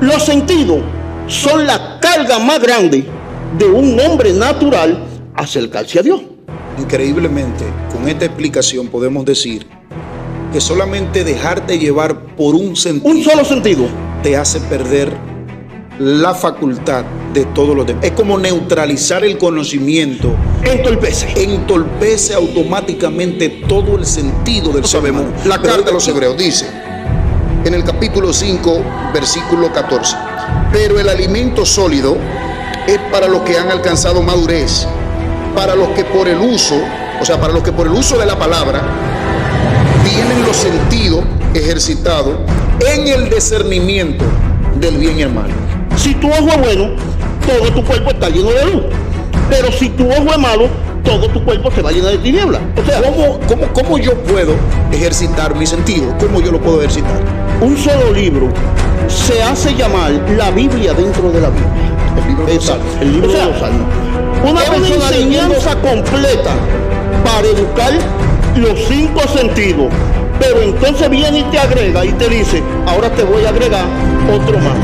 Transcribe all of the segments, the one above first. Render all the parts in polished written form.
Los sentidos son la carga más grande de un hombre natural acercarse a Dios. Increíblemente, con esta explicación podemos decir que solamente dejarte llevar por un solo sentido, te hace perder la facultad de todos los demás. Es como neutralizar el conocimiento. Entorpece automáticamente todo el sentido del ser humano. La carta a los Hebreos dice, en el capítulo 5, versículo 14, pero el alimento sólido es para los que han alcanzado madurez, para los que por el uso, de la palabra, tienen los sentidos ejercitados en el discernimiento del bien y el mal. Si tu ojo es bueno, todo tu cuerpo está lleno de luz. Pero si tu ojo es malo, todo tu cuerpo se va a llenar de tinieblas. O sea, ¿cómo yo puedo ejercitar mi sentido? ¿Cómo yo lo puedo ejercitar? Un solo libro se hace llamar la Biblia dentro de la Biblia. El libro de los Salmos. Una enseñanza completa para educar los 5 sentidos. Pero entonces viene y te agrega y te dice, ahora te voy a agregar otro más.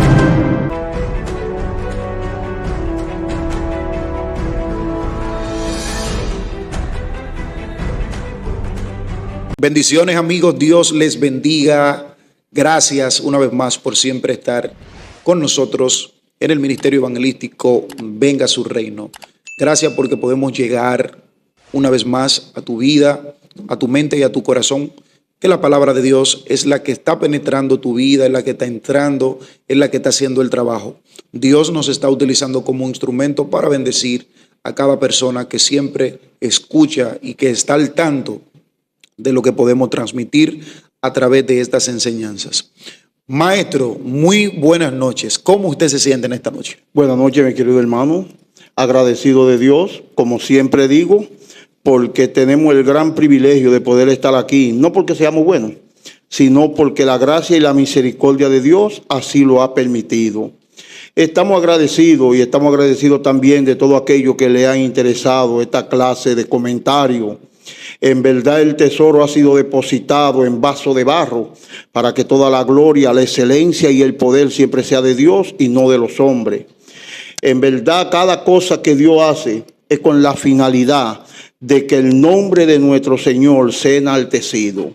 Bendiciones, amigos, Dios les bendiga. Gracias una vez más por siempre estar con nosotros en el ministerio evangelístico Venga su Reino. Gracias porque podemos llegar una vez más a tu vida, a tu mente y a tu corazón, que la palabra de Dios es la que está penetrando tu vida, es la que está entrando, es la que está haciendo el trabajo. Dios nos está utilizando como instrumento para bendecir a cada persona que siempre escucha y que está al tanto de lo que podemos transmitir a través de estas enseñanzas. Maestro, muy buenas noches. ¿Cómo usted se siente en esta noche? Buenas noches, mi querido hermano. Agradecido de Dios, como siempre digo, porque tenemos el gran privilegio de poder estar aquí, no porque seamos buenos, sino porque la gracia y la misericordia de Dios así lo ha permitido. Estamos agradecidos y estamos agradecidos también de todo aquello que le han interesado esta clase de comentarios. En verdad el tesoro ha sido depositado en vaso de barro para que toda la gloria, la excelencia y el poder siempre sea de Dios y no de los hombres. En verdad cada cosa que Dios hace es con la finalidad de que el nombre de nuestro Señor sea enaltecido.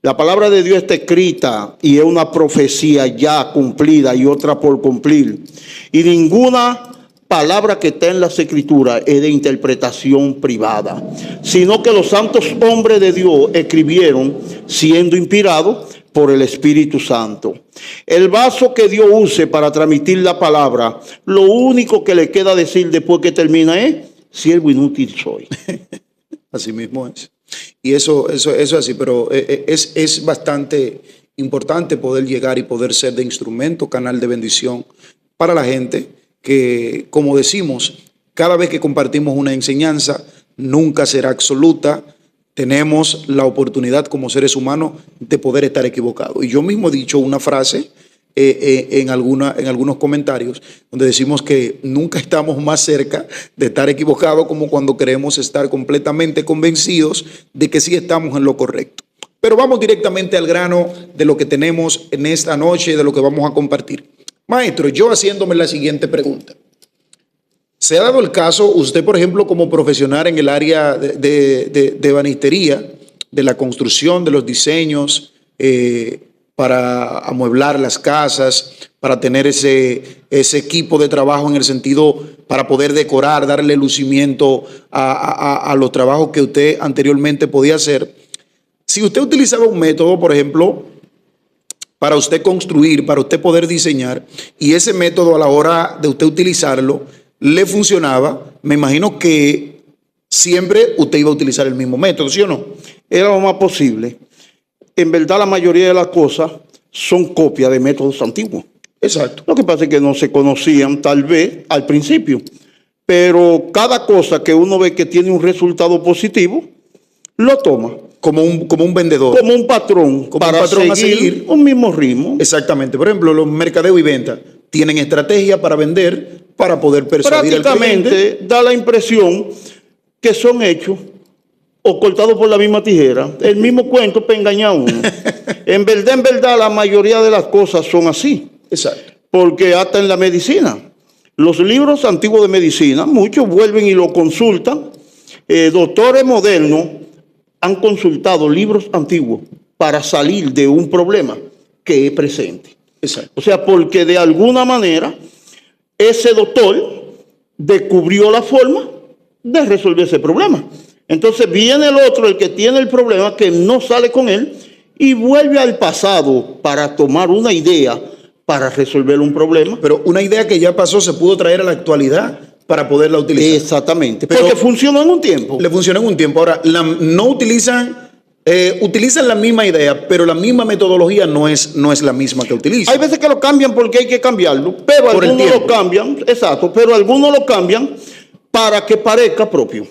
La palabra de Dios está escrita y es una profecía ya cumplida y otra por cumplir. Y ninguna palabra que está en las Escrituras es de interpretación privada, sino que los santos hombres de Dios escribieron siendo inspirados por el Espíritu Santo. El vaso que Dios use para transmitir la palabra, lo único que le queda decir después que termina es, siervo inútil soy. Así mismo es. Y eso es así, pero es bastante importante poder llegar y poder ser de instrumento, canal de bendición para la gente que, como decimos, cada vez que compartimos una enseñanza, nunca será absoluta. Tenemos la oportunidad como seres humanos de poder estar equivocados. Y yo mismo he dicho una frase en algunos comentarios donde decimos que nunca estamos más cerca de estar equivocados como cuando queremos estar completamente convencidos de que sí estamos en lo correcto. Pero vamos directamente al grano de lo que tenemos en esta noche, de lo que vamos a compartir. Maestro, yo haciéndome la siguiente pregunta. ¿Se ha dado el caso, usted por ejemplo como profesional en el área de ebanistería, de la construcción, de los diseños, para amueblar las casas, para tener ese equipo de trabajo en el sentido para poder decorar, darle lucimiento a los trabajos que usted anteriormente podía hacer? Si usted utilizaba un método, por ejemplo, para usted construir, para usted poder diseñar, y ese método a la hora de usted utilizarlo le funcionaba, me imagino que siempre usted iba a utilizar el mismo método, ¿sí o no? Era lo más posible. En verdad la mayoría de las cosas son copias de métodos antiguos. Exacto. Lo que pasa es que no se conocían tal vez al principio, pero cada cosa que uno ve que tiene un resultado positivo, lo toma. Como un vendedor. Como un patrón. Como para un patrón a seguir un mismo ritmo. Exactamente. Por ejemplo, los mercadeo y venta tienen estrategia para vender, para poder persuadir al cliente. Prácticamente da la impresión que son hechos o cortados por la misma tijera. El mismo cuento para engañar a uno. En verdad, la mayoría de las cosas son así. Exacto. porque hasta en la medicina, los libros antiguos de medicina, muchos vuelven y lo consultan. Doctores modernos han consultado libros antiguos para salir de un problema que es presente. Exacto. O sea, porque de alguna manera ese doctor descubrió la forma de resolver ese problema. Entonces viene el otro, el que tiene el problema, que no sale con él, y vuelve al pasado para tomar una idea para resolver un problema. Pero una idea que ya pasó se pudo traer a la actualidad para poderla utilizar. Exactamente, Pero porque funcionó en un tiempo. Le funcionó en un tiempo. Ahora, no utilizan, utilizan la misma idea, pero la misma metodología no es la misma que utilizan. Hay veces que lo cambian porque hay que cambiarlo, pero Por el algunos lo tiempo. cambian, exacto, pero algunos lo cambian para que parezca propio.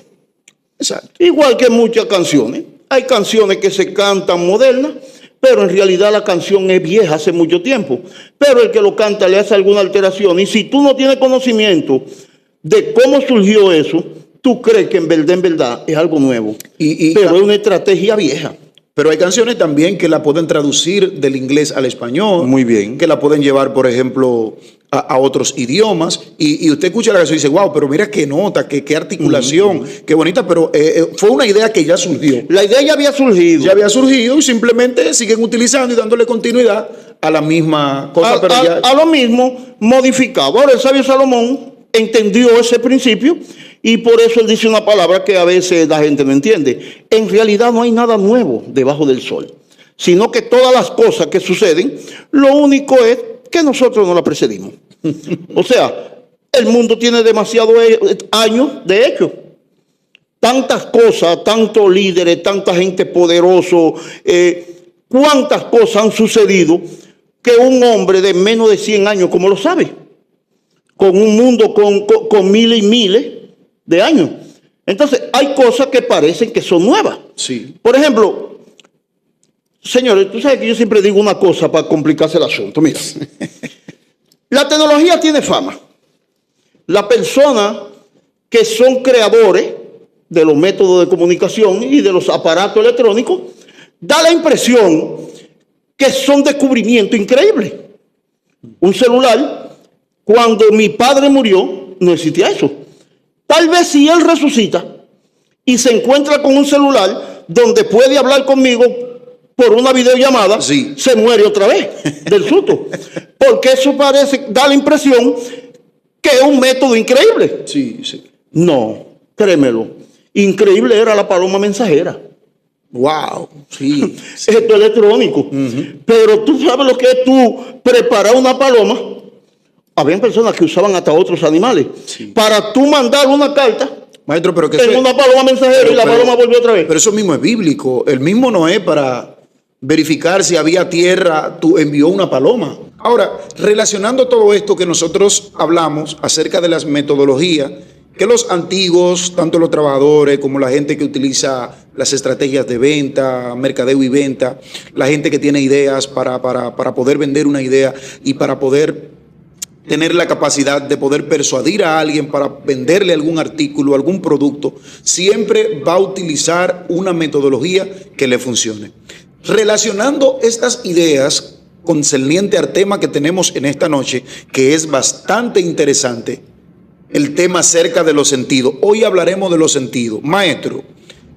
Exacto. Igual que muchas canciones. Hay canciones que se cantan modernas, pero en realidad la canción es vieja hace mucho tiempo. Pero el que lo canta le hace alguna alteración. Y si tú no tienes conocimiento de cómo surgió eso, tú crees que en verdad es algo nuevo. Pero es una estrategia vieja. Pero hay canciones también que la pueden traducir del inglés al español. Muy bien. Que la pueden llevar, por ejemplo, a otros idiomas. Y usted escucha la canción y dice, wow, pero mira qué nota, qué articulación, qué bonita. Pero fue una idea que ya surgió. La idea ya había surgido. Ya había surgido y simplemente siguen utilizando y dándole continuidad a la misma cosa. A lo mismo modificado. Ahora el sabio Salomón entendió ese principio y por eso él dice una palabra que a veces la gente no entiende. En realidad no hay nada nuevo debajo del sol, sino que todas las cosas que suceden, lo único es que nosotros no la precedimos. O sea, el mundo tiene demasiados años de hecho. Tantas cosas, tantos líderes, tanta gente poderosa, cuántas cosas han sucedido que un hombre de menos de 100 años, ¿cómo lo sabe? Con un mundo con miles y miles de años. Entonces, hay cosas que parecen que son nuevas. Sí. Por ejemplo, señores, tú sabes que yo siempre digo una cosa para complicarse el asunto. Mira, la tecnología tiene fama. Las personas que son creadores de los métodos de comunicación y de los aparatos electrónicos, da la impresión que son descubrimientos increíbles. Un celular, cuando mi padre murió, no existía eso. Tal vez si él resucita y se encuentra con un celular donde puede hablar conmigo por una videollamada, sí, se muere otra vez del susto. Porque eso parece, da la impresión que es un método increíble. Sí, sí. No, créemelo. Increíble era la paloma mensajera. Wow, sí. Esto es electrónico. Pero tú sabes lo que es tú preparar una paloma. Habían personas que usaban hasta otros animales. Sí. Para tú mandar una carta. Maestro, pero que en una paloma mensajera y la paloma volvió otra vez. Pero eso mismo es bíblico. El mismo Noé, para verificar si había tierra, tú envió una paloma. Ahora, relacionando todo esto que nosotros hablamos acerca de las metodologías, que los antiguos, tanto los trabajadores como la gente que utiliza las estrategias de venta, mercadeo y venta, la gente que tiene ideas para poder vender una idea y para poder tener la capacidad de poder persuadir a alguien para venderle algún artículo, algún producto, siempre va a utilizar una metodología que le funcione. Relacionando estas ideas concerniente al tema que tenemos en esta noche, que es bastante interesante, el tema acerca de los sentidos. Hoy hablaremos de los sentidos. Maestro,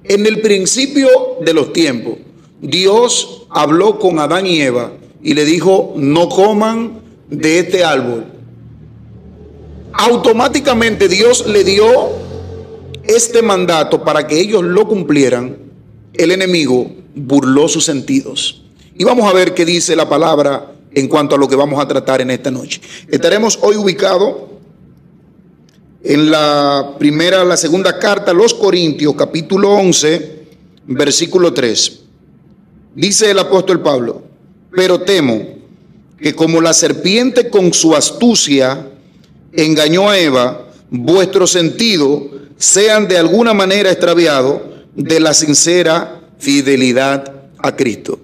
en el principio de los tiempos, Dios habló con Adán y Eva y le dijo, no coman de este árbol. Automáticamente Dios le dio este mandato para que ellos lo cumplieran. El enemigo burló sus sentidos. Y vamos a ver qué dice la palabra en cuanto a lo que vamos a tratar en esta noche. Estaremos hoy ubicados en la segunda carta a los Corintios, capítulo 11, versículo 3. Dice el apóstol Pablo, pero temo que como la serpiente con su astucia engañó a Eva, vuestros sentidos sean de alguna manera extraviados de la sincera fidelidad a Cristo.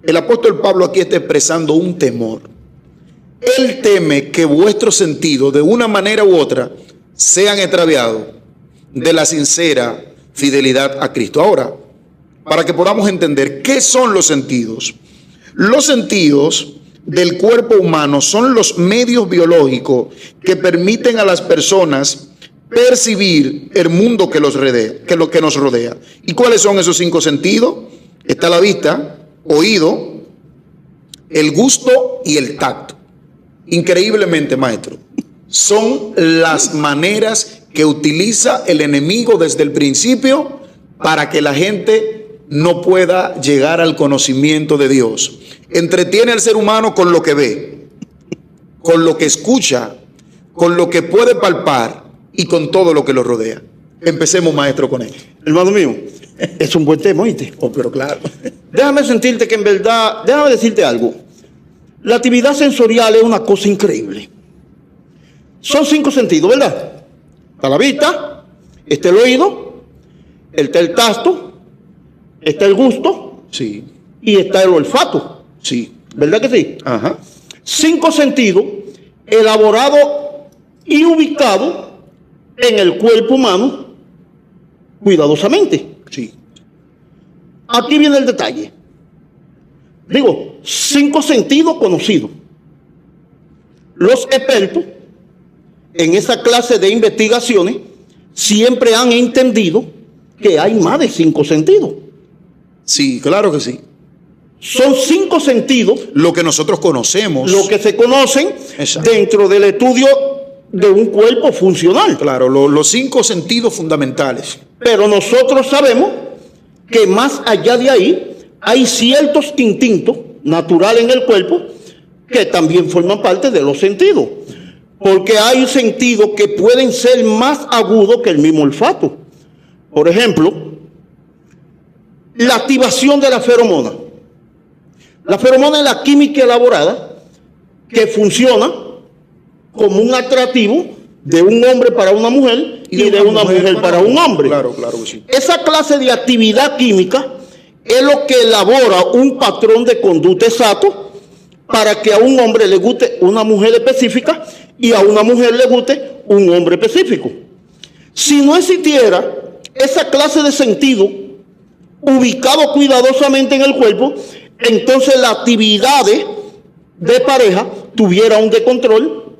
El apóstol Pablo aquí está expresando un temor. Él teme que vuestros sentidos de una manera u otra sean extraviados de la sincera fidelidad a Cristo. Ahora, para que podamos entender qué son los sentidos. Los sentidos del cuerpo humano son los medios biológicos que permiten a las personas percibir el mundo que nos rodea. ¿Y cuáles son esos 5 sentidos? Está la vista, oído, el gusto y el tacto. Increíblemente, maestro, son las maneras que utiliza el enemigo desde el principio para que la gente no pueda llegar al conocimiento de Dios. Entretiene al ser humano con lo que ve, con lo que escucha, con lo que puede palpar y con todo lo que lo rodea. Empecemos, maestro, con él. Hermano mío, es un buen tema, ¿oíste? Oh, pero claro. Déjame sentirte que en verdad, déjame decirte algo. La actividad sensorial es una cosa increíble. Son 5 sentidos, ¿verdad? Está la vista, está el oído, está el tacto, está el gusto, Sí, y está el olfato. sí. ¿Verdad que sí? Ajá. 5 sentidos elaborados y ubicados en el cuerpo humano cuidadosamente. Sí. Aquí viene el detalle. Digo, 5 sentidos conocidos. Los expertos en esa clase de investigaciones siempre han entendido que hay más de 5 sentidos. Sí, claro que sí. Son 5 sentidos Lo que nosotros conocemos. lo que se conocen Exacto. dentro del estudio de un cuerpo funcional. Claro, los 5 sentidos fundamentales. Pero nosotros sabemos que más allá de ahí hay ciertos instintos naturales en el cuerpo que también forman parte de los sentidos. Porque hay sentidos que pueden ser más agudos que el mismo olfato. Por ejemplo, la activación de la feromona. La feromona es la química elaborada que funciona como un atractivo de un hombre para una mujer y de una mujer para un hombre. Claro, claro que sí. Esa clase de actividad química es lo que elabora un patrón de conducta exacto para que a un hombre le guste una mujer específica y a una mujer le guste un hombre específico. Si no existiera esa clase de sentido ubicado cuidadosamente en el cuerpo, entonces las actividades de pareja tuviera un descontrol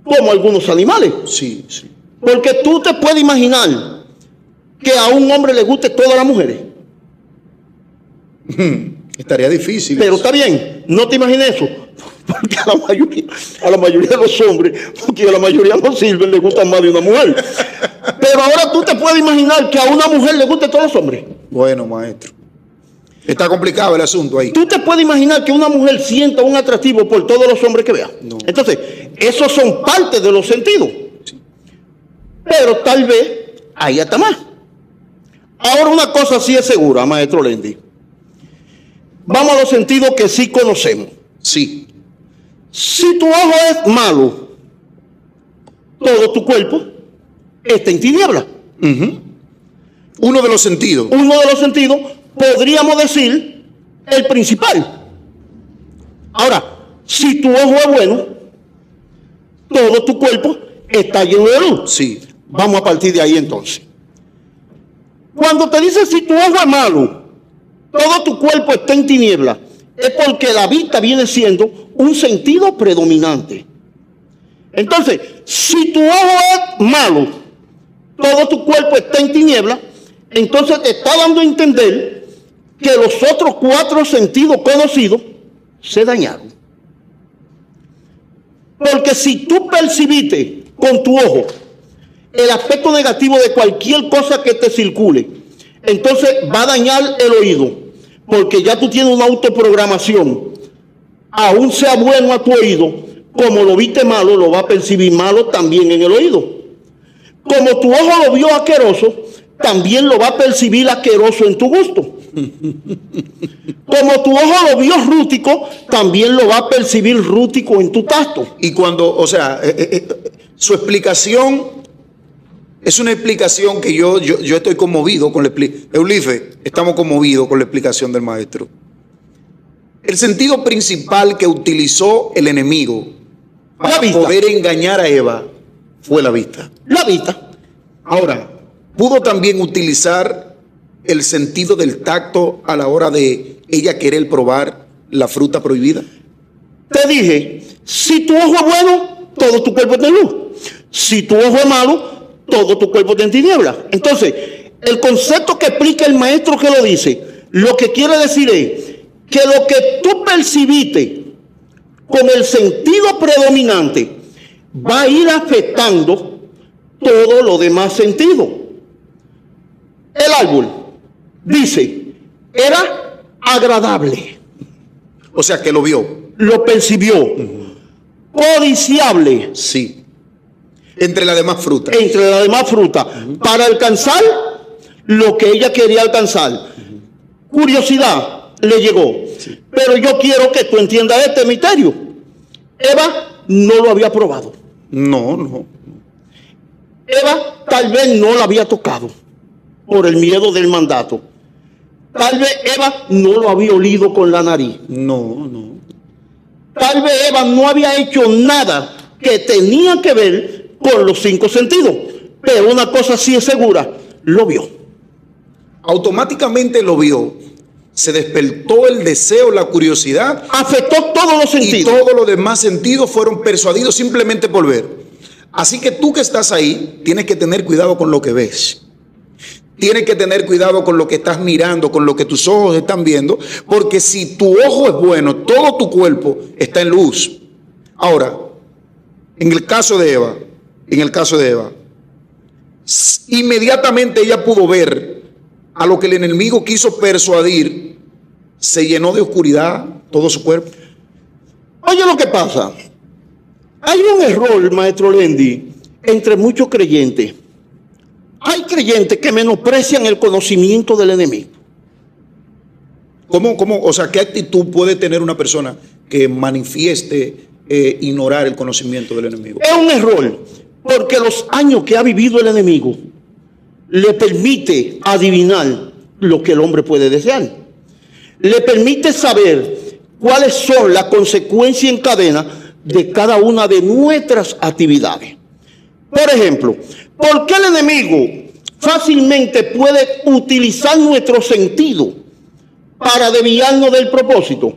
como algunos animales. Sí, sí. Porque tú te puedes imaginar que a un hombre le guste todas las mujeres. Estaría difícil. Pero está bien, no te imagines eso. Porque a la mayoría de los hombres, porque a la mayoría no sirven, les gustan más de una mujer. Pero ahora tú te puedes imaginar que a una mujer le guste todos los hombres. Bueno, maestro. Está complicado el asunto ahí. Tú te puedes imaginar que una mujer sienta un atractivo por todos los hombres que vea. No. Entonces, esos son parte de los sentidos. Pero tal vez ahí está más. Ahora una cosa sí es segura, maestro Lendi. Vamos a los sentidos que sí conocemos. Sí. Si tu ojo es malo, todo tu cuerpo está en tiniebla. Uno de los sentidos. Uno de los sentidos, podríamos decir, el principal. Ahora, si tu ojo es bueno, todo tu cuerpo está lleno de luz. Sí. Vamos a partir de ahí entonces. Cuando te dicen si tu ojo es malo, todo tu cuerpo está en tiniebla, es porque la vista viene siendo un sentido predominante. Entonces, si tu ojo es malo, todo tu cuerpo está en tiniebla, entonces te está dando a entender que los otros 4 sentidos conocidos se dañaron. Porque si tú percibiste con tu ojo el aspecto negativo de cualquier cosa que te circule, entonces va a dañar el oído, porque ya tú tienes una autoprogramación. Aún sea bueno a tu oído, como lo viste malo, lo va a percibir malo también en el oído. Como tu ojo lo vio asqueroso, también lo va a percibir asqueroso en tu gusto. Como tu ojo lo vio rústico, también lo va a percibir rústico en tu tacto. Y cuando, o sea, su explicación es una explicación que yo estoy conmovido con la explicación. Eulife, estamos conmovidos con la explicación del maestro. El sentido principal que utilizó el enemigo para poder engañar a Eva fue la vista. La vista. Ahora, ¿pudo también utilizar el sentido del tacto a la hora de ella querer probar la fruta prohibida? te dije, si tu ojo es bueno, todo tu cuerpo está en luz. Si tu ojo es malo, todo tu cuerpo está en tinieblas. Entonces, el concepto que explica el maestro que lo dice, lo que quiere decir es que lo que tú percibiste con el sentido predominante va a ir afectando todo lo demás sentido. El árbol, dice, era agradable. O sea, que lo vio. Lo percibió. Codiciable. Sí. Entre las demás frutas. Entre las demás frutas. Para alcanzar lo que ella quería alcanzar. Curiosidad le llegó. Sí. Pero yo quiero que tú entiendas este misterio. Eva no lo había probado. No. Eva tal vez no la había tocado por el miedo del mandato. Tal vez Eva no lo había olido con la nariz. No. Tal vez Eva no había hecho nada que tenía que ver con los 5 sentidos. Pero una cosa sí es segura, lo vio. Automáticamente lo vio. Se despertó el deseo, la curiosidad. Afectó todos los Y sentidos. todos los demás sentidos fueron persuadidos simplemente por ver. Así que tú que estás ahí, tienes que tener cuidado con lo que ves. Tienes que tener cuidado con lo que estás mirando, con lo que tus ojos están viendo, porque si tu ojo es bueno, todo tu cuerpo está en luz. Ahora, en el caso de Eva, inmediatamente ella pudo ver a lo que el enemigo quiso persuadir, se llenó de oscuridad todo su cuerpo. Oye lo que pasa. Hay un error, maestro Lendi, entre muchos creyentes. Hay creyentes que menosprecian el conocimiento del enemigo. ¿Cómo? O sea, ¿qué actitud puede tener una persona que manifieste ignorar el conocimiento del enemigo? Es un error, porque los años que ha vivido el enemigo le permite adivinar lo que el hombre puede desear. Le permite saber cuáles son las consecuencias en cadena de cada una de nuestras actividades. Por ejemplo, ¿por qué el enemigo fácilmente puede utilizar nuestro sentido para desviarnos del propósito?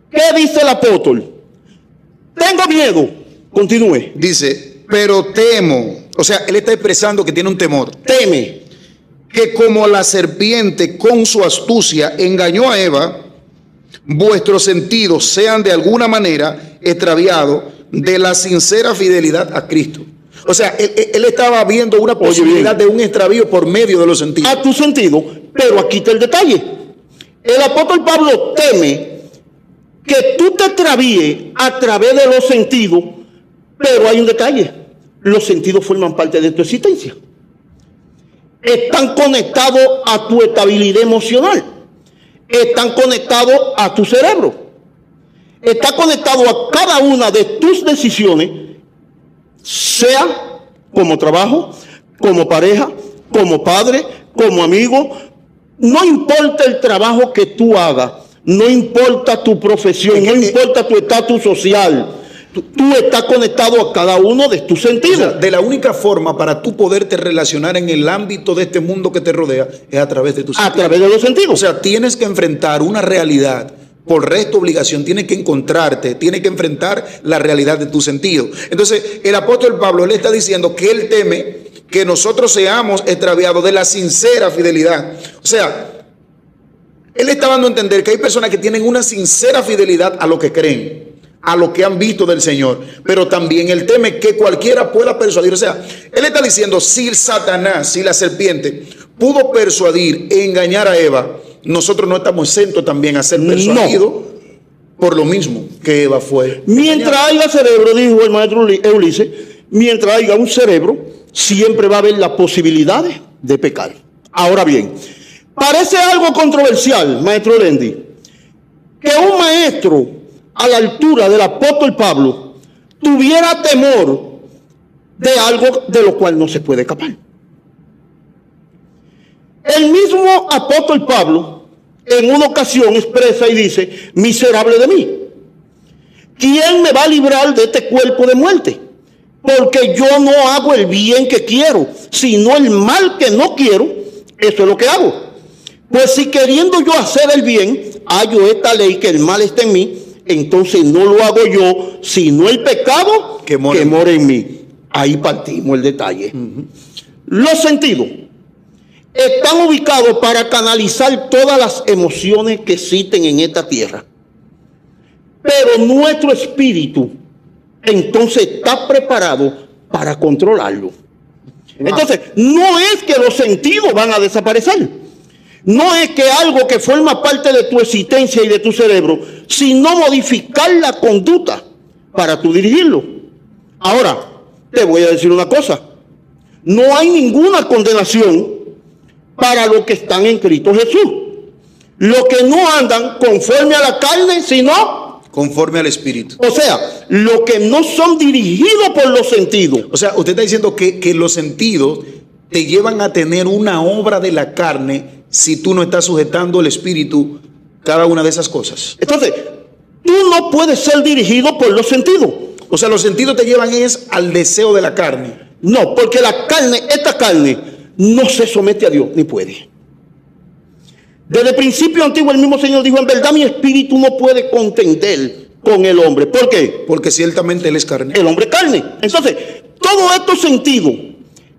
¿Qué dice el apóstol? Tengo miedo. Continúe. Dice, pero temo, O sea, él está expresando que tiene un temor. Teme. que como la serpiente con su astucia engañó a Eva, vuestros sentidos sean de alguna manera extraviados de la sincera fidelidad a Cristo. O sea, él estaba viendo una posibilidad de un extravío por medio de los sentidos. A tu sentido, pero aquí está el detalle. El apóstol Pablo teme que tú te extravíes a través de los sentidos, pero hay un detalle. Los sentidos forman parte de tu existencia. Están conectados a tu estabilidad emocional. Están conectados a tu cerebro. Está conectado a cada una de tus decisiones, sea como trabajo, como pareja, como padre, como amigo. No importa el trabajo que tú hagas, no importa tu profesión, no importa tu estatus social. Tú estás conectado a cada uno de tus sentidos. O sea, de la única forma para tú poderte relacionar en el ámbito de este mundo que te rodea es a través de tus sentidos. A través de los sentidos. O sea, tienes que enfrentar una realidad por resto obligación, tienes que encontrarte, tienes que enfrentar la realidad de tu sentido. Entonces, el apóstol Pablo le está diciendo que él teme que nosotros seamos extraviados de la sincera fidelidad. O sea, él está dando a entender que hay personas que tienen una sincera fidelidad a lo que creen, a lo que han visto del Señor, pero también él teme que cualquiera pueda persuadir. O sea, él está diciendo, si Satanás, si la serpiente pudo persuadir e engañar a Eva, nosotros no estamos exentos también a ser persuadidos por lo mismo que Eva fue. Mientras haya cerebro, dijo el maestro Ulises, mientras haya un cerebro, siempre va a haber las posibilidades de pecar. Ahora bien, parece algo controversial, maestro Lendi, que un maestro a la altura del apóstol Pablo tuviera temor de algo de lo cual no se puede escapar. El mismo apóstol Pablo en una ocasión expresa y dice, miserable de mí, ¿quién me va a librar de este cuerpo de muerte? Porque yo no hago el bien que quiero, sino el mal que no quiero, eso es lo que hago. Pues si queriendo yo hacer el bien, hallo esta ley que el mal está en mí, entonces no lo hago yo, sino el pecado que mora en mí. Ahí partimos el detalle. Los sentidos están ubicados para canalizar todas las emociones que existen en esta tierra. Pero nuestro espíritu entonces está preparado para controlarlo. Entonces, no es que los sentidos van a desaparecer. No es que algo que forma parte de tu existencia y de tu cerebro, sino modificar la conducta para tú dirigirlo. Ahora, te voy a decir una cosa. No hay ninguna condenación para los que están en Cristo Jesús. Los que no andan conforme a la carne, sino conforme al Espíritu. o sea, los que no son dirigidos por los sentidos. O sea, usted está diciendo que los sentidos te llevan a tener una obra de la carne si tú no estás sujetando el Espíritu, cada una de esas cosas. Entonces, tú no puedes ser dirigido por los sentidos. O sea, los sentidos te llevan es al deseo de la carne. No, porque la carne, esta carne, no se somete a Dios, ni puede. Desde el principio antiguo el mismo Señor dijo, en verdad mi espíritu no puede contender con el hombre. ¿Por qué? Porque ciertamente él es carne. El hombre es carne. Entonces, todos estos sentidos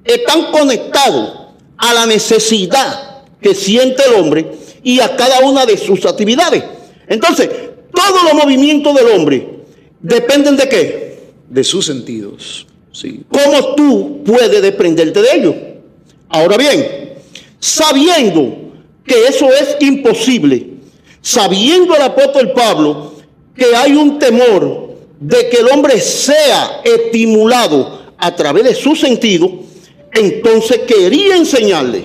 están conectados a la necesidad que siente el hombre y a cada una de sus actividades. Entonces, todos los movimientos del hombre dependen de ¿qué? De sus sentidos. Sí. ¿Cómo tú puedes desprenderte de ellos? Ahora bien, sabiendo que eso es imposible, sabiendo el apóstol Pablo que hay un temor de que el hombre sea estimulado a través de su sentido, entonces quería enseñarle.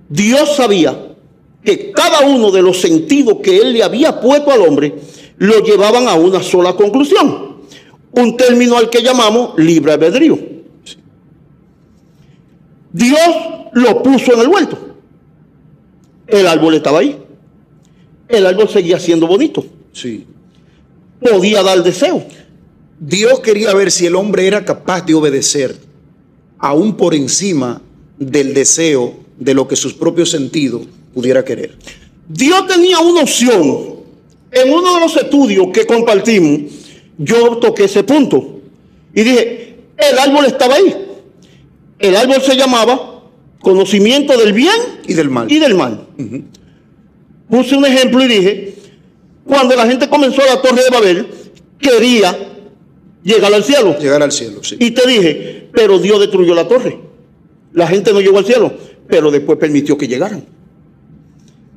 Dios sabía que cada uno de los sentidos que él le había puesto al hombre lo llevaban a una sola conclusión, un término al que llamamos libre albedrío. Dios lo puso en el huerto. El árbol estaba ahí. El árbol seguía siendo bonito. Sí. Podía dar deseo. Dios quería ver si el hombre era capaz de obedecer, aún por encima del deseo de lo que sus propios sentidos pudiera querer. Dios tenía una opción. En uno de los estudios que compartimos, yo toqué ese punto. Y dije, el árbol estaba ahí. El árbol se llamaba conocimiento del bien Y del mal. y del mal. Puse un ejemplo y dije, cuando la gente comenzó la Torre de Babel, quería llegar al cielo. Llegar al cielo, sí. Y te dije, pero Dios destruyó la torre. La gente no llegó al cielo, pero después permitió que llegaran.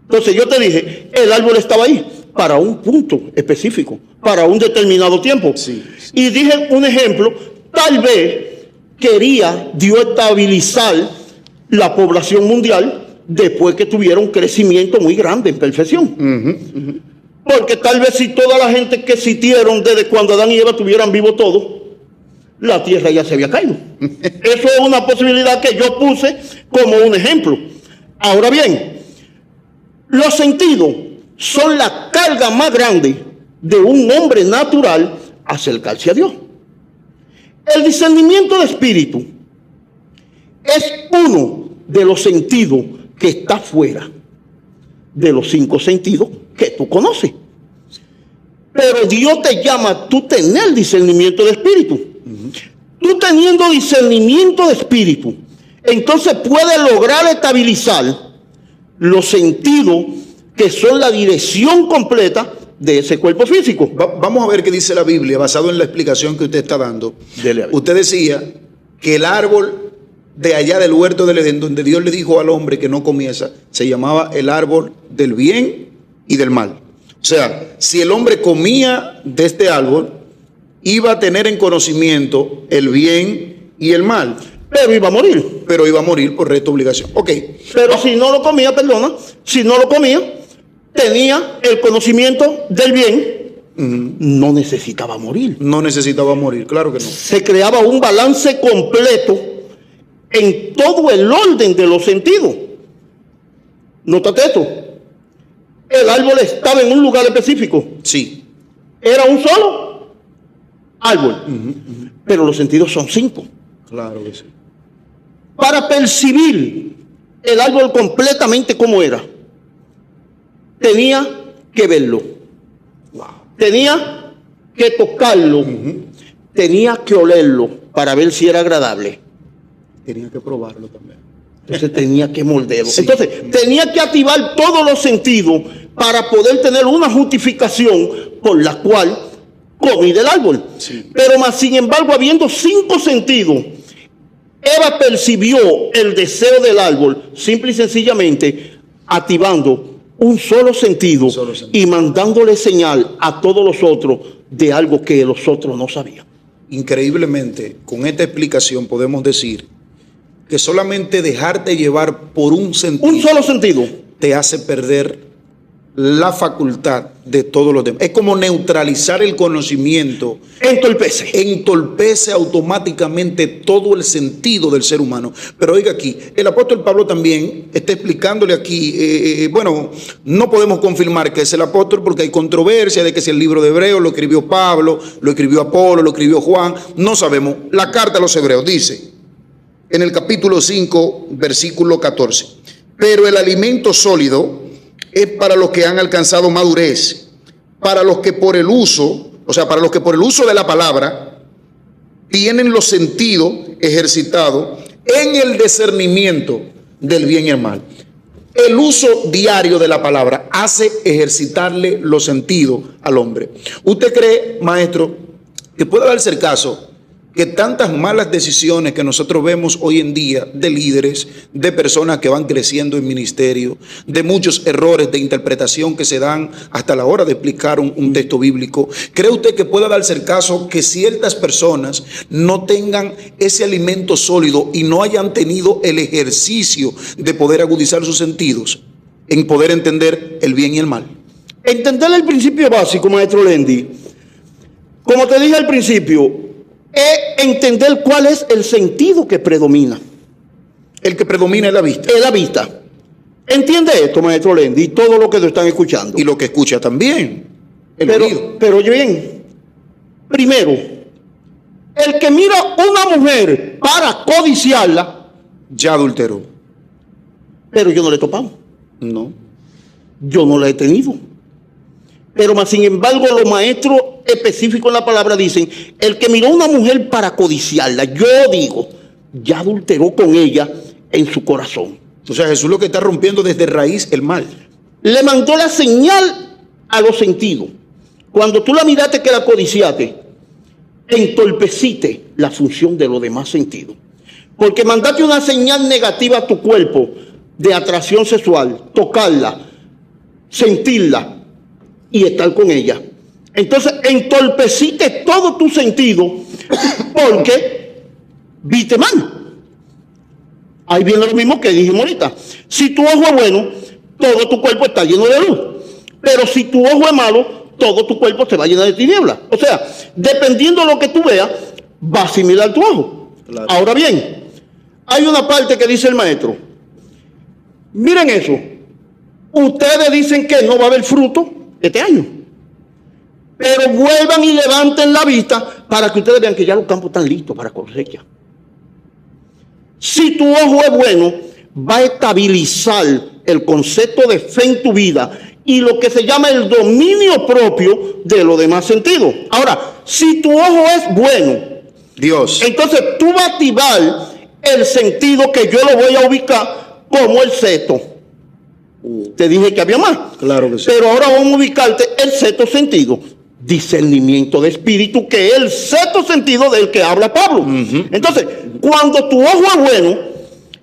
Entonces yo te dije, el árbol estaba ahí para un punto específico, para un determinado tiempo. Sí. Y dije un ejemplo, tal vez quería Dios estabilizar la población mundial después que tuviera un crecimiento muy grande en perfección. Porque tal vez si toda la gente que existieron desde cuando Adán y Eva estuvieran vivos todos, la tierra ya se había caído. Eso es una posibilidad que yo puse como un ejemplo. Ahora bien, los sentidos son la carga más grande de un hombre natural acercarse a Dios. El discernimiento de espíritu es uno de los sentidos que está fuera de los 5 sentidos que tú conoces. Pero Dios te llama a tú tener discernimiento de espíritu. Tú teniendo discernimiento de espíritu, entonces puedes lograr estabilizar los sentidos que son la dirección completa de ese cuerpo físico. Vamos a ver qué dice la Biblia, basado en la explicación que usted está dando. Dele a ver. Usted decía que el árbol de allá del huerto del Edén, donde Dios le dijo al hombre que no comiese, se llamaba el árbol del bien y del mal. O sea, si el hombre comía de este árbol, iba a tener en conocimiento el bien y el mal. Pero iba a morir. Pero iba a morir por reto obligación. Ok. Pero si no lo comía, si no lo comía, tenía el conocimiento del bien, no necesitaba morir. No necesitaba morir, claro que no. Se creaba un balance completo en todo el orden de los sentidos. Nótate esto. El árbol estaba en un lugar específico. Sí. Era un solo árbol. Pero los sentidos son 5. Claro que sí. Para percibir el árbol completamente como era, tenía que verlo. tenía que tocarlo, tenía que olerlo para ver si era agradable. Tenía que probarlo también. Entonces tenía que morderlo. Sí. Entonces tenía que activar todos los sentidos para poder tener una justificación por la cual comí del árbol. Sí. Pero más sin embargo, habiendo 5 sentidos, Eva percibió el deseo del árbol simple y sencillamente activando un solo sentido y mandándole señal a todos los otros de algo que los otros no sabían. Increíblemente, con esta explicación podemos decir que solamente dejarte llevar por un solo sentido te hace perder la facultad de todos los demás. Es como neutralizar el conocimiento. Entorpece automáticamente todo el sentido del ser humano. Pero oiga aquí, el apóstol Pablo también está explicándole aquí, bueno, no podemos confirmar que es el apóstol porque hay controversia de que si el libro de Hebreos lo escribió Pablo, lo escribió Apolo, lo escribió Juan, no sabemos. La carta a los Hebreos dice, en el capítulo 5, versículo 14, pero el alimento sólido es para los que han alcanzado madurez, para los que por el uso, para los que por el uso de la palabra tienen los sentidos ejercitados en el discernimiento del bien y el mal. El uso diario de la palabra hace ejercitarle los sentidos al hombre. ¿Usted cree, maestro, que puede darse el caso que tantas malas decisiones que nosotros vemos hoy en día de líderes, de personas que van creciendo en ministerio, de muchos errores de interpretación que se dan hasta la hora de explicar un texto bíblico? ¿Cree usted que pueda darse el caso que ciertas personas no tengan ese alimento sólido y no hayan tenido el ejercicio de poder agudizar sus sentidos en poder entender el bien y el mal? Entender el principio básico, maestro Lendi, como te dije al principio, es entender cuál es el sentido que predomina. El que predomina es la vista. Es la vista. ¿Entiende esto, maestro Lendi? Y todo lo que lo están escuchando. Y lo que escucha también. Pero oye bien, primero, el que mira a una mujer para codiciarla, ya adulteró. Pero yo no le he topado. No. Yo no la he tenido. Pero más sin embargo, los maestros específicos en la palabra dicen, el que miró a una mujer para codiciarla, yo digo, ya adulteró con ella en su corazón. O sea, Jesús lo que está rompiendo desde raíz el mal. Le mandó la señal a los sentidos. Cuando tú la miraste que la codiciaste, entorpeciste la función de los demás sentidos. Porque mandaste una señal negativa a tu cuerpo de atracción sexual, tocarla, sentirla y estar con ella. Entonces entorpeciste todo tu sentido porque viste mal. Ahí viene lo mismo que dijimos ahorita. Si tu ojo es bueno, todo tu cuerpo está lleno de luz. Pero si tu ojo es malo, todo tu cuerpo se va a llenar de tinieblas. O sea, dependiendo de lo que tú veas, va a asimilar tu ojo. Claro. Ahora bien, hay una parte que dice el maestro. Miren eso. Ustedes dicen que no va a haber fruto este año. Pero vuelvan y levanten la vista para que ustedes vean que ya los campos están listos para cosecha. Si tu ojo es bueno, va a estabilizar el concepto de fe en tu vida y lo que se llama el dominio propio de los demás sentidos. Ahora, si tu ojo es bueno, Dios, entonces tú vas a activar el sentido que yo lo voy a ubicar como el sexto. Te dije que había más. Claro que sí. Pero ahora vamos a ubicarte el sexto sentido. Discernimiento de espíritu, que es el sexto sentido del que habla Pablo. Entonces, cuando tu ojo es bueno,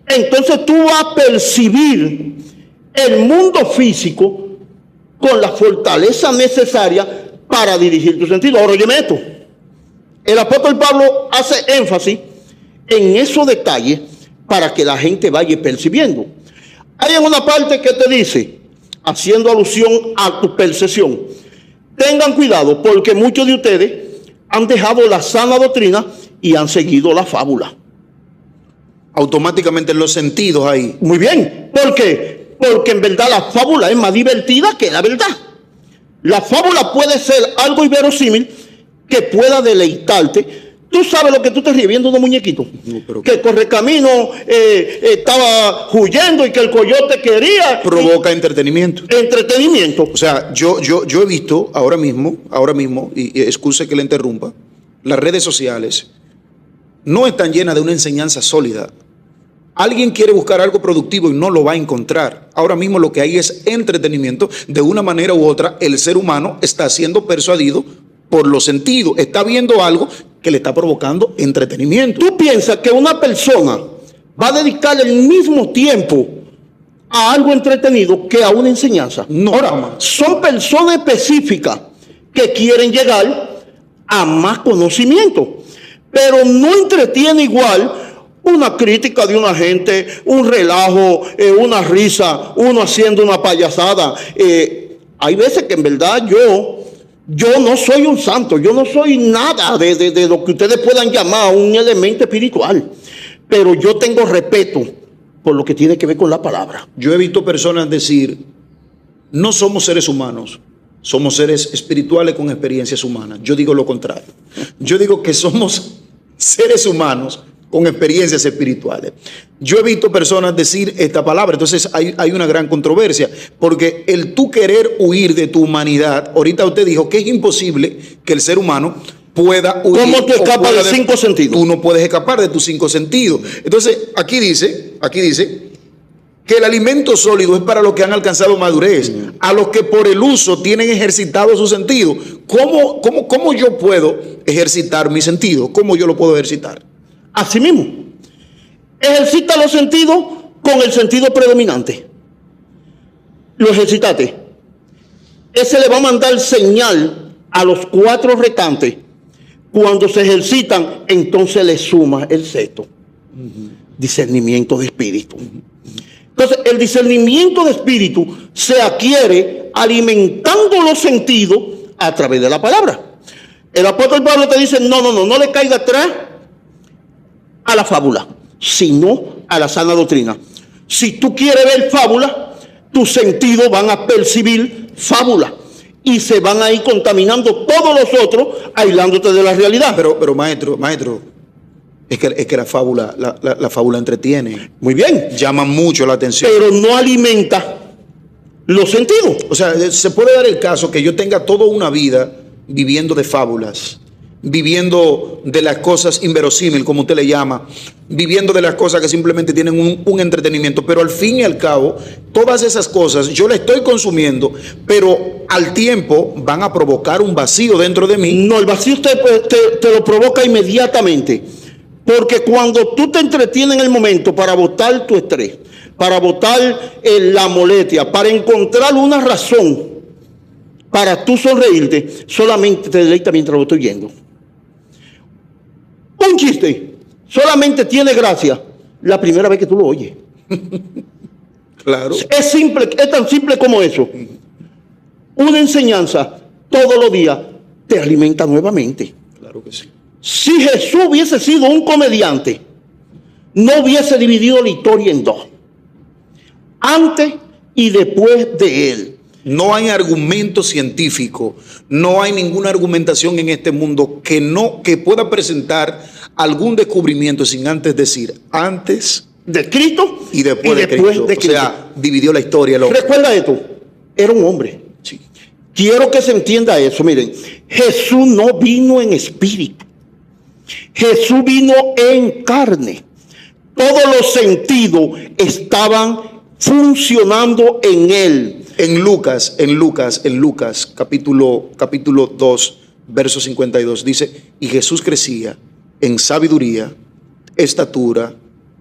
entonces tú vas a percibir el mundo físico con la fortaleza necesaria para dirigir tu sentido. Ahora, óyeme esto. El apóstol Pablo hace énfasis en esos detalles para que la gente vaya percibiendo. Hay en una parte que te dice, haciendo alusión a tu percepción, tengan cuidado porque muchos de ustedes han dejado la sana doctrina y han seguido la fábula. Automáticamente los sentidos ahí. Muy bien. ¿Por qué? Porque en verdad la fábula es más divertida que la verdad. La fábula puede ser algo inverosímil que pueda deleitarte Tú sabes lo que tú estás viendo unos muñequitos. No, pero que el correcamino estaba huyendo y que el coyote quería. provoca entretenimiento. Entretenimiento. O sea, yo he visto ahora mismo, y excuse que le interrumpa, las redes sociales no están llenas de una enseñanza sólida. Alguien quiere buscar algo productivo y no lo va a encontrar. Ahora mismo lo que hay es entretenimiento. De una manera u otra, el ser humano está siendo persuadido por los sentidos. Está viendo algo que le está provocando entretenimiento. ¿Tú piensas que una persona va a dedicar el mismo tiempo a algo entretenido que a una enseñanza? No, Ahora, jamás. son personas específicas que quieren llegar a más conocimiento, pero no entretiene igual una crítica de una gente, un relajo, una risa, uno haciendo una payasada. Hay veces que en verdad yo no soy un santo, yo no soy nada de lo que ustedes puedan llamar un elemento espiritual, pero yo tengo respeto por lo que tiene que ver con la palabra. Yo he visto personas decir, no somos seres humanos, somos seres espirituales con experiencias humanas. Yo digo lo contrario. Yo digo que somos seres humanos con experiencias espirituales. Yo he visto personas decir esta palabra, entonces hay una gran controversia, porque el tú querer huir de tu humanidad, ahorita usted dijo que es imposible que el ser humano pueda huir. ¿Cómo tú escapas de 5 sentidos? Tú no puedes escapar de tus 5 sentidos. Entonces, aquí dice que el alimento sólido es para los que han alcanzado madurez, a los que por el uso tienen ejercitado su sentido. ¿Cómo yo puedo ejercitar mi sentido? ¿Cómo yo lo puedo ejercitar? Así mismo, ejercita los sentidos con el sentido predominante. Lo ejercitate. Ese le va a mandar señal a los 4 restantes. Cuando se ejercitan, entonces le suma el sexto. Discernimiento de espíritu. Entonces, el discernimiento de espíritu se adquiere alimentando los sentidos a través de la palabra. El apóstol Pablo te dice, no le caiga atrás a la fábula, sino a la sana doctrina. Si tú quieres ver fábula, tus sentidos van a percibir fábula y se van a ir contaminando todos los otros, aislándote de la realidad. Pero maestro, es que la fábula entretiene. Muy bien. Llama mucho la atención. Pero no alimenta los sentidos. O sea, se puede dar el caso que yo tenga toda una vida viviendo de fábulas, viviendo de las cosas inverosímiles, como usted le llama, viviendo de las cosas que simplemente tienen un entretenimiento, pero al fin y al cabo, todas esas cosas yo las estoy consumiendo, pero al tiempo van a provocar un vacío dentro de mí. No, el vacío te lo provoca inmediatamente, porque cuando tú te entretienes en el momento para botar tu estrés, para botar la molestia, para encontrar una razón para tú sonreírte, solamente te deleita mientras lo estoy viendo. Un chiste solamente tiene gracia la primera vez que tú lo oyes. Claro. Es simple, es tan simple como eso. Una enseñanza todos los días te alimenta nuevamente. Claro que sí. Si Jesús hubiese sido un comediante, no hubiese dividido la historia en 2. Antes y después de él. No hay argumento científico, no hay ninguna argumentación en este mundo que pueda presentar algún descubrimiento sin antes decir antes de Cristo y después de Cristo. O sea, dividió la historia. Recuerda esto, era un hombre. Sí. Quiero que se entienda eso. Miren, Jesús no vino en espíritu. Jesús vino en carne. Todos los sentidos estaban funcionando en él. En Lucas, capítulo 2, verso 52, dice, y Jesús crecía en sabiduría, estatura,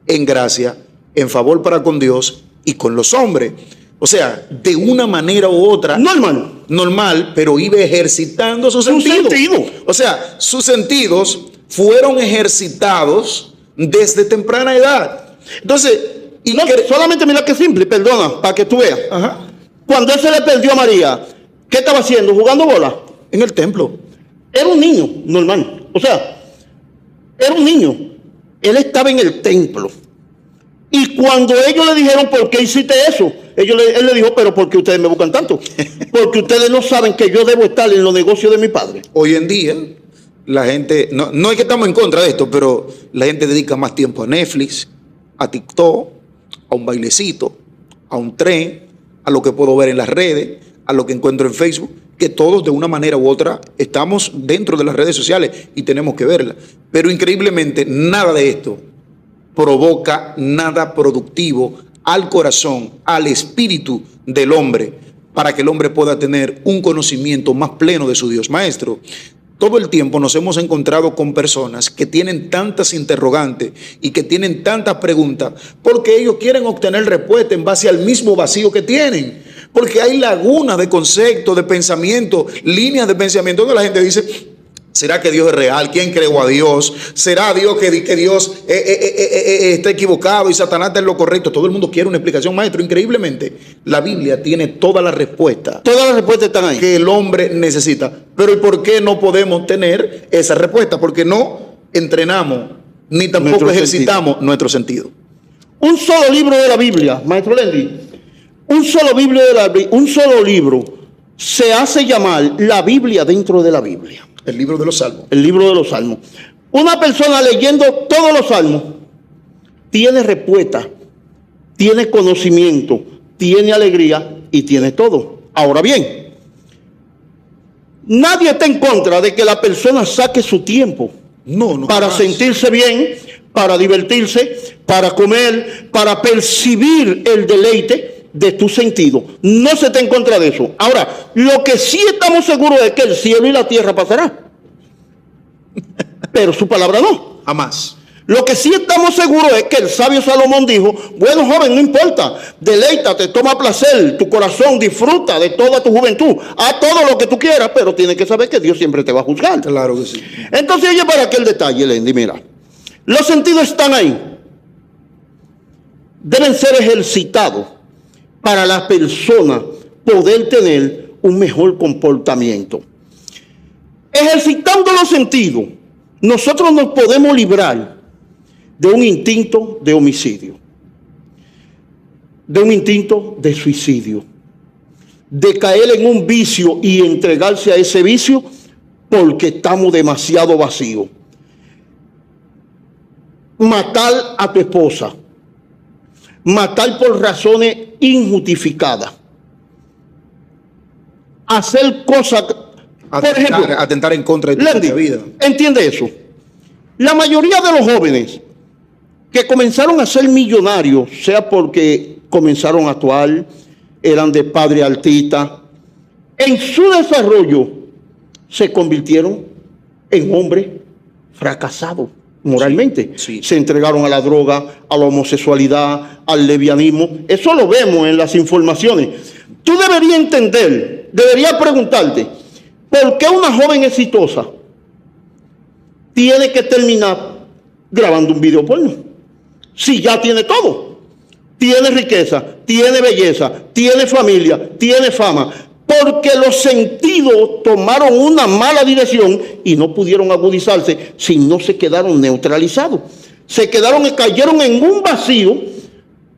en gracia, en favor para con Dios y con los hombres. O sea, de una manera u otra. Normal, pero iba ejercitando sus sentidos. O sea, sus sentidos fueron ejercitados desde temprana edad. Entonces, solamente mira qué simple, perdona, para que tú veas. Ajá. Cuando él se le perdió a María, ¿qué estaba haciendo? ¿Jugando bola? En el templo. Era un niño normal. O sea, era un niño. Él estaba en el templo. Y cuando ellos le dijeron, ¿por qué hiciste eso? Él le dijo, pero ¿por qué ustedes me buscan tanto? Porque ustedes no saben que yo debo estar en los negocios de mi padre. Hoy en día, la gente, no es que estamos en contra de esto, pero la gente dedica más tiempo a Netflix, a TikTok, a un bailecito, a un tren, a lo que puedo ver en las redes, a lo que encuentro en Facebook, que todos de una manera u otra estamos dentro de las redes sociales y tenemos que verlas. Pero increíblemente nada de esto provoca nada productivo al corazón, al espíritu del hombre, para que el hombre pueda tener un conocimiento más pleno de su Dios. Maestro, todo el tiempo nos hemos encontrado con personas que tienen tantas interrogantes y que tienen tantas preguntas porque ellos quieren obtener respuesta en base al mismo vacío que tienen. Porque hay lagunas de concepto, de pensamiento, líneas de pensamiento donde la gente dice: ¿será que Dios es real? ¿Quién creó a Dios? ¿Será Dios que Dios está equivocado y Satanás está en lo correcto? Todo el mundo quiere una explicación, maestro. Increíblemente, la Biblia tiene todas las respuestas. Todas las respuestas están ahí. Que el hombre necesita. Pero ¿y por qué no podemos tener esa respuesta? Porque no entrenamos ni tampoco ejercitamos nuestro sentido. Un solo libro de la Biblia, maestro Lendi, un solo libro se hace llamar la Biblia dentro de la Biblia. El libro de los Salmos. El libro de los Salmos. Una persona leyendo todos los Salmos tiene respuesta, tiene conocimiento, tiene alegría y tiene todo. Ahora bien, nadie está en contra de que la persona saque su tiempo para sentirse bien, para divertirse, para comer, para percibir el deleite de tu sentido. No se está en contra de eso. Ahora, lo que sí estamos seguros es que el cielo y la tierra pasará, pero su palabra no. Jamás. Lo que sí estamos seguros es que el sabio Salomón dijo: bueno, joven, no importa, deleítate, toma placer, tu corazón disfruta de toda tu juventud, haz todo lo que tú quieras, pero tienes que saber que Dios siempre te va a juzgar. Claro que sí. Entonces, oye, para aquel detalle, Lendi, mira, los sentidos están ahí, deben ser ejercitados para la persona poder tener un mejor comportamiento. Ejercitando los sentidos, nosotros nos podemos librar de un instinto de homicidio, de un instinto de suicidio, de caer en un vicio y entregarse a ese vicio porque estamos demasiado vacíos. Matar a tu esposa, matar por razones injustificadas, hacer cosas, por ejemplo, atentar en contra de tu propia vida. Entiende eso. La mayoría de los jóvenes que comenzaron a ser millonarios, sea porque comenzaron a actuar, eran de padre artista, en su desarrollo se convirtieron en hombres fracasados moralmente. Sí. Se entregaron a la droga, a la homosexualidad, al lesbianismo. Eso lo vemos en las informaciones. Tú deberías entender, deberías preguntarte, ¿por qué una joven exitosa tiene que terminar grabando un video porno? Si ya tiene todo, tiene riqueza, tiene belleza, tiene familia, tiene fama, porque los sentidos tomaron una mala dirección y no pudieron agudizarse si no se quedaron neutralizados. Se quedaron y cayeron en un vacío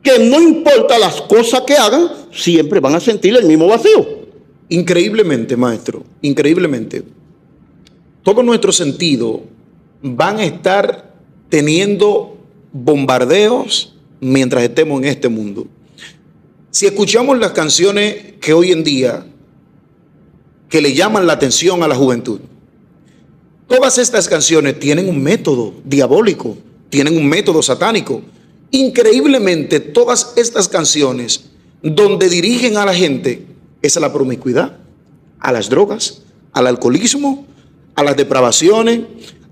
que no importa las cosas que hagan, siempre van a sentir el mismo vacío. Increíblemente, maestro, increíblemente, todos nuestros sentidos van a estar teniendo bombardeos mientras estemos en este mundo. Si escuchamos las canciones que hoy en día que le llaman la atención a la juventud, todas estas canciones tienen un método diabólico, tienen un método satánico. Increíblemente, todas estas canciones donde dirigen a la gente es a la promiscuidad, a las drogas, al alcoholismo, a las depravaciones,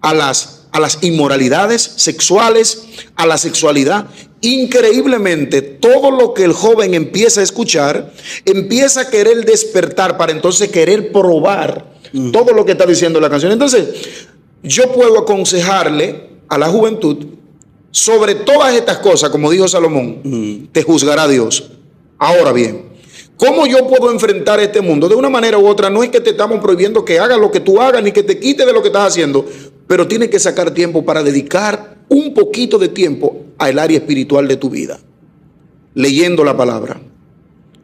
a las inmoralidades sexuales, a la sexualidad. Increíblemente, todo lo que el joven empieza a escuchar, empieza a querer despertar para entonces querer probar todo lo que está diciendo la canción. Entonces, yo puedo aconsejarle a la juventud sobre todas estas cosas, como dijo Salomón, te juzgará Dios. Ahora bien, ¿cómo yo puedo enfrentar este mundo? De una manera u otra, no es que te estamos prohibiendo que hagas lo que tú hagas, ni que te quites de lo que estás haciendo, pero tienes que sacar tiempo para dedicar un poquito de tiempo al área espiritual de tu vida, leyendo la palabra,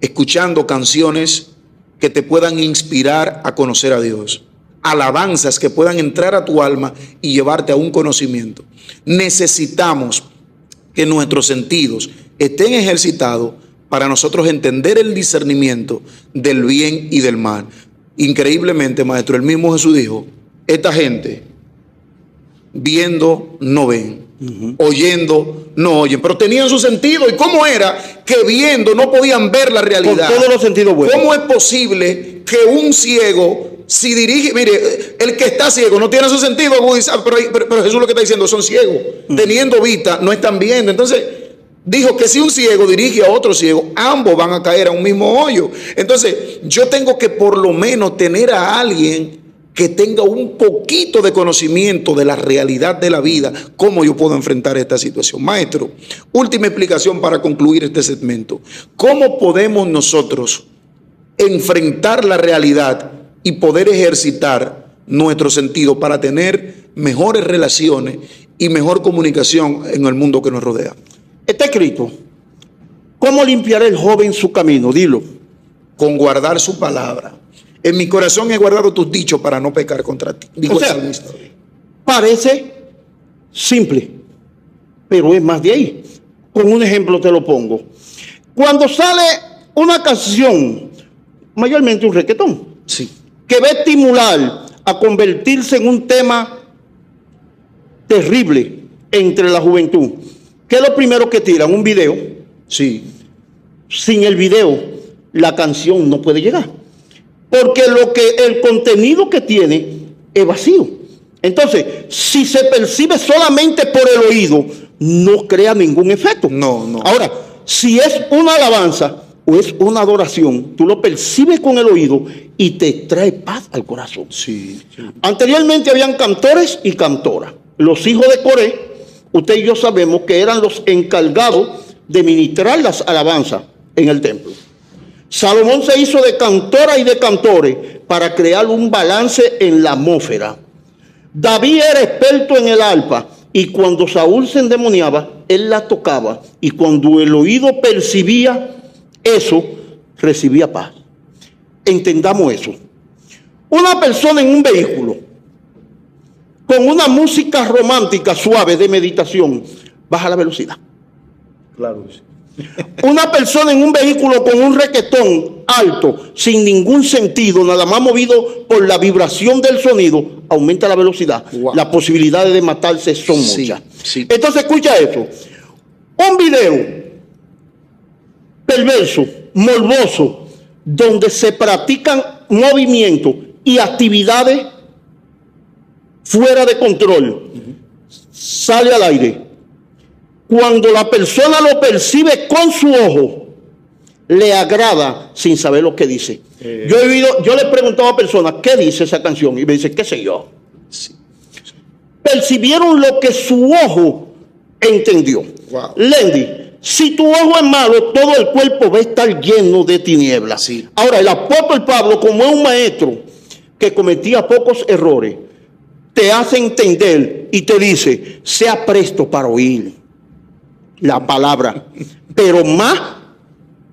escuchando canciones que te puedan inspirar a conocer a Dios, alabanzas que puedan entrar a tu alma y llevarte a un conocimiento. Necesitamos que nuestros sentidos estén ejercitados para nosotros entender el discernimiento del bien y del mal. Increíblemente, maestro, el mismo Jesús dijo, esta gente viendo no ven, oyendo no oyen, pero tenían su sentido. ¿Y cómo era que viendo no podían ver la realidad? Con todos los sentidos buenos. ¿Cómo es posible que un ciego, si dirige, mire, el que está ciego no tiene su sentido agudizado, pero Jesús lo que está diciendo, son ciegos, teniendo vista no están viendo? Entonces dijo que si un ciego dirige a otro ciego, ambos van a caer a un mismo hoyo. Entonces yo tengo que por lo menos tener a alguien que tenga un poquito de conocimiento de la realidad de la vida, cómo yo puedo enfrentar esta situación. Maestro, última explicación para concluir este segmento. ¿Cómo podemos nosotros enfrentar la realidad y poder ejercitar nuestro sentido para tener mejores relaciones y mejor comunicación en el mundo que nos rodea? Está escrito, ¿cómo limpiará el joven su camino? Dilo. Con guardar su palabra. En mi corazón he guardado tus dichos para no pecar contra ti. Dijo el salmista. Parece simple, pero es más de ahí. Con un ejemplo te lo pongo. Cuando sale una canción, mayormente un reggaetón, Sí. que va a estimular a convertirse en un tema terrible entre la juventud, ¿qué es lo primero que tiran? Un video. Sí. Sin el video, la canción no puede llegar. Porque el contenido que tiene es vacío. Entonces, si se percibe solamente por el oído, no crea ningún efecto. No. Ahora, si es una alabanza o es una adoración, tú lo percibes con el oído y te trae paz al corazón. Sí. Anteriormente habían cantores y cantoras. Los hijos de Coré, usted y yo sabemos que eran los encargados de ministrar las alabanzas en el templo. Salomón se hizo de cantora y de cantores para crear un balance en la atmósfera. David era experto en el arpa y cuando Saúl se endemoniaba, él la tocaba y cuando el oído percibía eso, recibía paz. Entendamos eso. Una persona en un vehículo con una música romántica suave de meditación baja la velocidad. Claro que sí. Una persona en un vehículo con un reggaetón alto, sin ningún sentido, nada más movido por la vibración del sonido, aumenta la velocidad. Wow. Las posibilidades de matarse son muchas. Sí. Entonces, escucha esto. Un video perverso, morboso, donde se practican movimientos y actividades fuera de control, sale al aire. Cuando la persona lo percibe con su ojo, le agrada sin saber lo que dice. Yo le he preguntado a personas, ¿qué dice esa canción? Y me dice, qué sé yo. Sí. Percibieron lo que su ojo entendió. Wow. Lendi, si tu ojo es malo, todo el cuerpo va a estar lleno de tinieblas. Sí. Ahora, el apóstol Pablo, como es un maestro que cometía pocos errores, te hace entender y te dice, sea presto para oír la palabra, pero más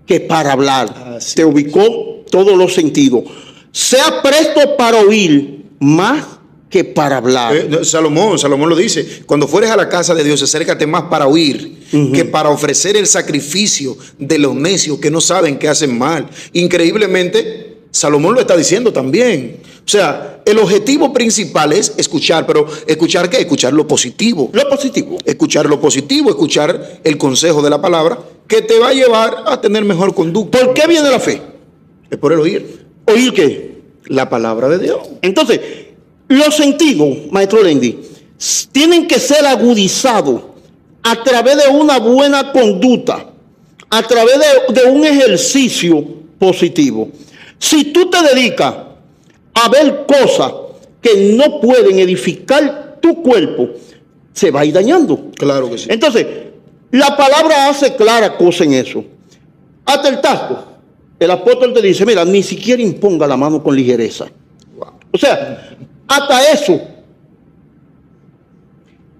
que para hablar. Te ubicó todos los sentidos. Sea presto para oír más que para hablar. Salomón lo dice, cuando fueres a la casa de Dios, acércate más para oír que para ofrecer el sacrificio de los necios que no saben que hacen mal. Increíblemente, Salomón lo está diciendo también. O sea, el objetivo principal es escuchar, pero ¿escuchar qué? Escuchar lo positivo. Lo positivo. Escuchar lo positivo, escuchar el consejo de la palabra que te va a llevar a tener mejor conducta. ¿Por qué viene la fe? Es por el oír. ¿Oír qué? La palabra de Dios. Entonces, los sentidos, maestro Lendi, tienen que ser agudizados a través de una buena conducta, a través de un ejercicio positivo. Si tú te dedicas a ver cosas que no pueden edificar tu cuerpo, se va a ir dañando. Claro que sí. Entonces, la palabra hace clara cosa en eso. Hasta el tacto. El apóstol te dice, mira, ni siquiera imponga la mano con ligereza. Wow. O sea, hasta eso,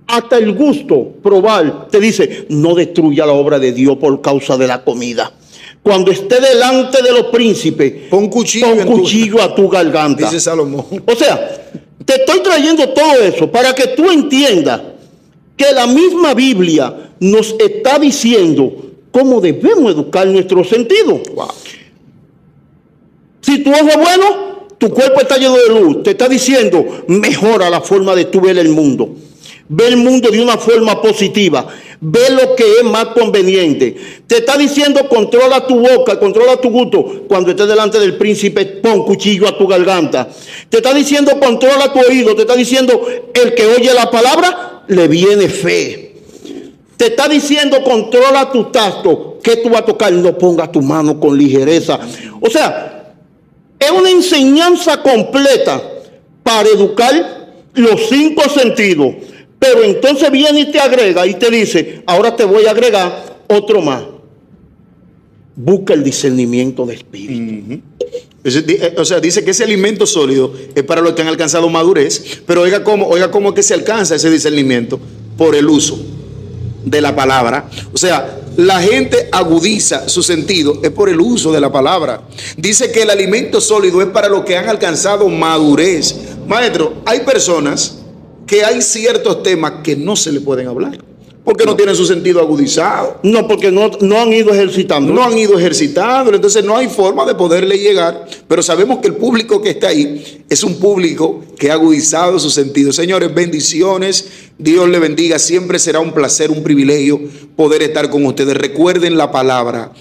hasta el gusto, probar, te dice, no destruya la obra de Dios por causa de la comida. cuando esté delante de los príncipes, Pon cuchillo, pon en tu- cuchillo a tu garganta. dice Salomón. O sea, te estoy trayendo todo eso para que tú entiendas que la misma Biblia nos está diciendo cómo debemos educar nuestros sentidos. Wow. Si tu ojo es bueno, tu cuerpo está lleno de luz. Te está diciendo, mejora la forma de tú ver el mundo. Ve el mundo de una forma positiva. Ve lo que es más conveniente. Te está diciendo, controla tu boca, controla tu gusto. Cuando estés delante del príncipe, pon cuchillo a tu garganta. Te está diciendo, controla tu oído. Te está diciendo, el que oye la palabra, le viene fe. Te está diciendo, controla tu tacto. ¿Qué tú vas a tocar? No pongas tu mano con ligereza. O sea, es una enseñanza completa para educar los 5 sentidos. Pero entonces viene y te agrega y te dice, ahora te voy a agregar otro más. Busca el discernimiento de espíritu. O sea, dice que ese alimento sólido es para los que han alcanzado madurez, pero oiga cómo es que se alcanza ese discernimiento: por el uso de la palabra. O sea, la gente agudiza su sentido es por el uso de la palabra. Dice que el alimento sólido es para los que han alcanzado madurez. Maestro, hay personas que hay ciertos temas que no se le pueden hablar porque no tienen su sentido agudizado. No, porque no han ido ejercitando. No han ido ejercitando, entonces no hay forma de poderle llegar, pero sabemos que el público que está ahí es un público que ha agudizado sus sentidos. Señores, bendiciones, Dios le bendiga, siempre será un placer, un privilegio poder estar con ustedes. Recuerden la palabra,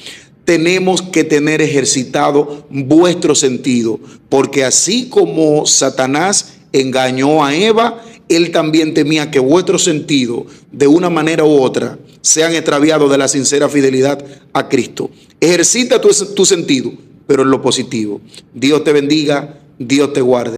tenemos que tener ejercitado vuestro sentido, porque así como Satanás engañó a Eva, él también temía que vuestro sentido, de una manera u otra, sean extraviados de la sincera fidelidad a Cristo. Ejercita tu sentido, pero en lo positivo. Dios te bendiga, Dios te guarde.